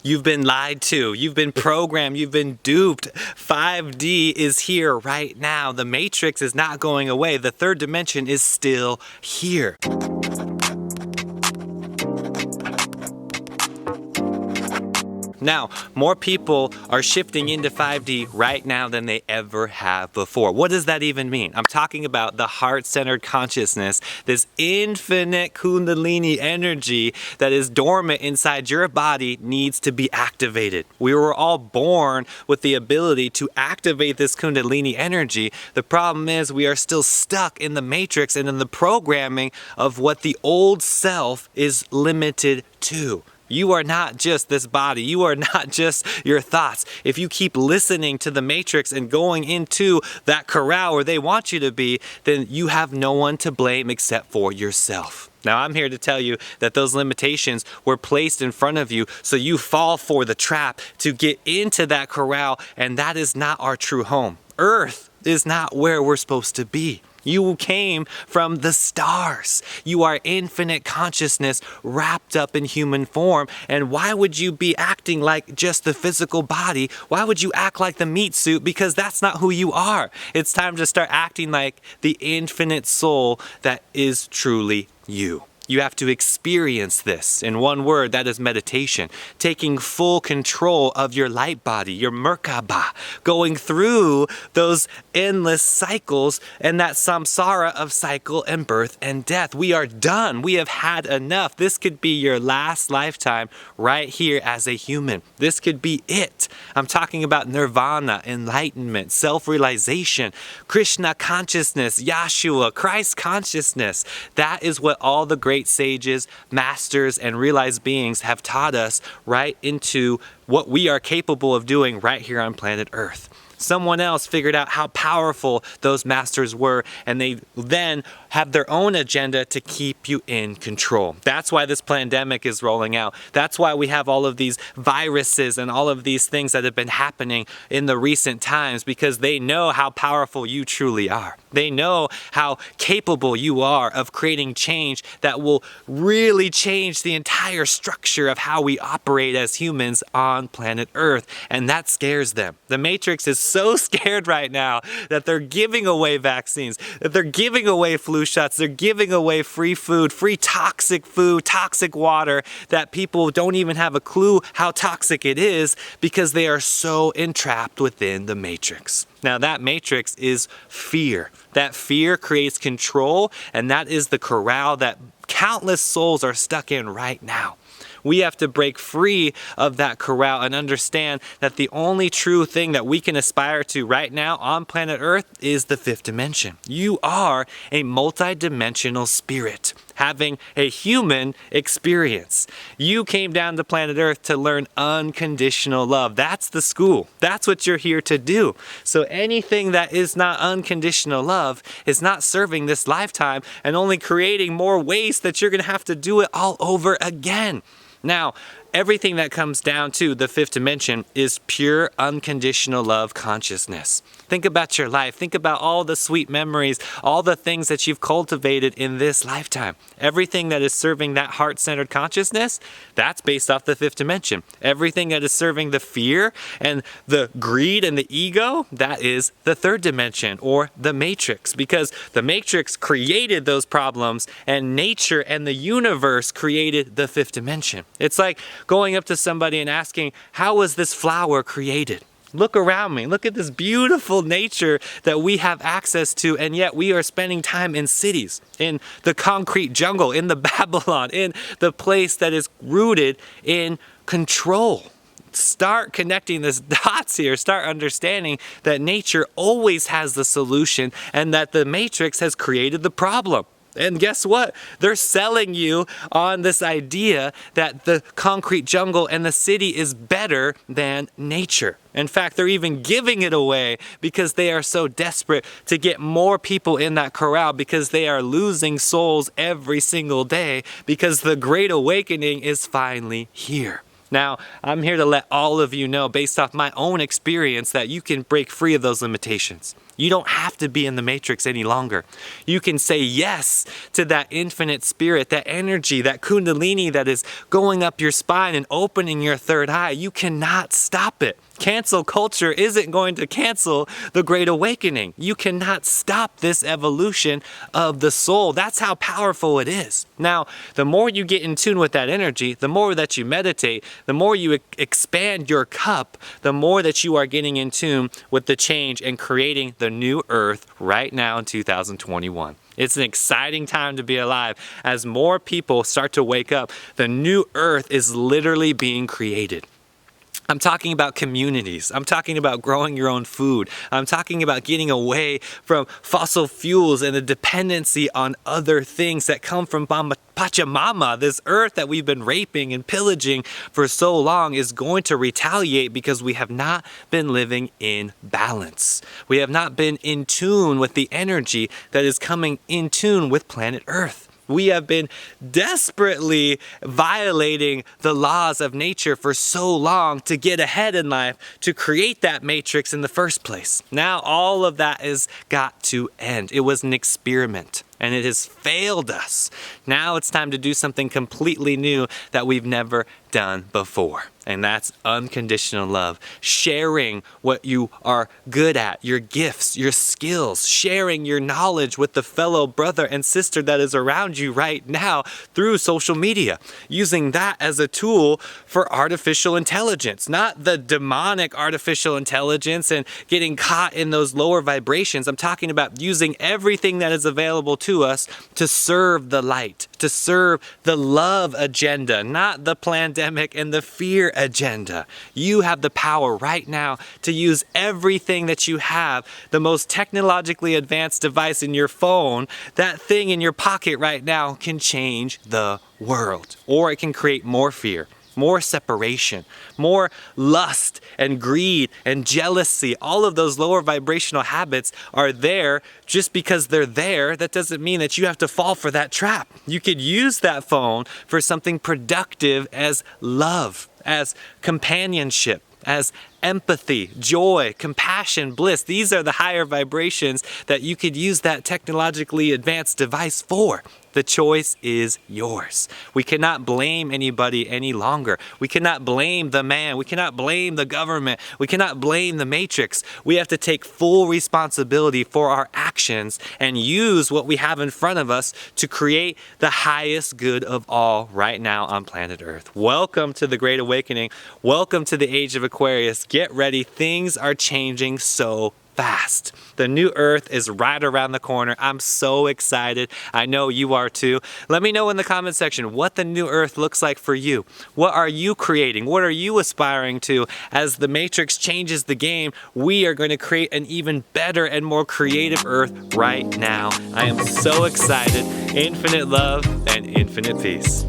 You've been lied to, you've been programmed, you've been duped. 5D is here right now. The Matrix is not going away. The third dimension is still here. Now, more people are shifting into 5D right now than they ever have before. What does that even mean? I'm talking about the heart-centered consciousness, this infinite Kundalini energy that is dormant inside your body needs to be activated. We were all born with the ability to activate this Kundalini energy. The problem is we are still stuck in the matrix and in the programming of what the old self is limited to. You are not just this body. You are not just your thoughts. If you keep listening to the matrix and going into that corral where they want you to be, then you have no one to blame except for yourself. Now, I'm here to tell you that those limitations were placed in front of you, so you fall for the trap to get into that corral, and that is not our true home. Earth is not where we're supposed to be. You came from the stars. You are infinite consciousness wrapped up in human form. And why would you be acting like just the physical body? Why would you act like the meat suit? Because that's not who you are. It's time to start acting like the infinite soul that is truly you. You have to experience this. In one word, that is meditation. Taking full control of your light body, your Merkaba, going through those endless cycles and that samsara of cycle and birth and death. We are done. We have had enough. This could be your last lifetime right here as a human. This could be it. I'm talking about nirvana, enlightenment, self-realization, Krishna consciousness, Yeshua, Christ consciousness. That is what all the great sages, masters, and realized beings have taught us right into what we are capable of doing right here on planet Earth. Someone else figured out how powerful those masters were, and they then have their own agenda to keep you in control. That's why this pandemic is rolling out. That's why we have all of these viruses and all of these things that have been happening in the recent times, because they know how powerful you truly are. They know how capable you are of creating change that will really change the entire structure of how we operate as humans on planet Earth, and that scares them. The Matrix is so scared right now that they're giving away vaccines, that they're giving away flu shots, they're giving away free food, toxic water, that people don't even have a clue how toxic it is because they are so entrapped within the matrix. Now, that matrix is fear. That fear creates control, and that is the corral that countless souls are stuck in right now. We have to break free of that corral and understand that the only true thing that we can aspire to right now on planet Earth is the fifth dimension. You are a multi-dimensional spirit having a human experience. You came down to planet Earth to learn unconditional love. That's the school. That's what you're here to do. So anything that is not unconditional love is not serving this lifetime and only creating more waste that you're going to have to do it all over again. Now, everything that comes down to the fifth dimension is pure unconditional love consciousness. Think about your life. Think about all the sweet memories, all the things that you've cultivated in this lifetime. Everything that is serving that heart-centered consciousness, that's based off the fifth dimension. Everything that is serving the fear and the greed and the ego, that is the third dimension, or the matrix, because the matrix created those problems and nature and the universe created the fifth dimension. It's like going up to somebody and asking, how was this flower created? Look around me. Look at this beautiful nature that we have access to, and yet we are spending time in cities, in the concrete jungle, in the Babylon, in the place that is rooted in control. Start connecting the dots here. Start understanding that nature always has the solution and that the matrix has created the problem. And guess what? They're selling you on this idea that the concrete jungle and the city is better than nature. In fact, they're even giving it away because they are so desperate to get more people in that corral, because they are losing souls every single day, because the Great Awakening is finally here. Now, I'm here to let all of you know, based off my own experience, that you can break free of those limitations. You don't have to be in the matrix any longer. You can say yes to that infinite spirit, that energy, that kundalini that is going up your spine and opening your third eye. You cannot stop it. Cancel culture isn't going to cancel the Great Awakening. You cannot stop this evolution of the soul. That's how powerful it is. Now, the more you get in tune with that energy, the more that you meditate, the more you expand your cup, the more that you are getting in tune with the change and creating the new earth right now in 2021. It's an exciting time to be alive. As more people start to wake up, the new earth is literally being created. I'm talking about communities. I'm talking about growing your own food. I'm talking about getting away from fossil fuels and the dependency on other things that come from Pachamama. This earth that we've been raping and pillaging for so long is going to retaliate because we have not been living in balance. We have not been in tune with the energy that is coming in tune with planet Earth. We have been desperately violating the laws of nature for so long to get ahead in life, to create that matrix in the first place. Now all of that has got to end. It was an experiment and it has failed us. Now it's time to do something completely new that we've never done before. And that's unconditional love. Sharing what you are good at, your gifts, your skills, sharing your knowledge with the fellow brother and sister that is around you right now through social media. Using that as a tool for artificial intelligence, not the demonic artificial intelligence and getting caught in those lower vibrations. I'm talking about using everything that is available to us to serve the light, to serve the love agenda, not the pandemic and the fear agenda. You have the power right now to use everything that you have, the most technologically advanced device in your phone. That thing in your pocket right now can change the world, or it can create more fear, more separation, more lust and greed and jealousy. All of those lower vibrational habits are there. Just because they're there, that doesn't mean that you have to fall for that trap. You could use that phone for something productive as love, as companionship, as empathy, joy, compassion, bliss. These are the higher vibrations that you could use that technologically advanced device for. The choice is yours. We cannot blame anybody any longer. We cannot blame the man. We cannot blame the government. We cannot blame the matrix. We have to take full responsibility for our actions and use what we have in front of us to create the highest good of all right now on planet Earth. Welcome to the Great Awakening. Welcome to the Age of Aquarius. Get ready. Things are changing so fast. The new earth is right around the corner. I'm so excited. I know you are too. Let me know in the comment section what the new earth looks like for you. What are you creating? What are you aspiring to? As the matrix changes the game, we are going to create an even better and more creative earth right now. I am so excited. Infinite love and infinite peace.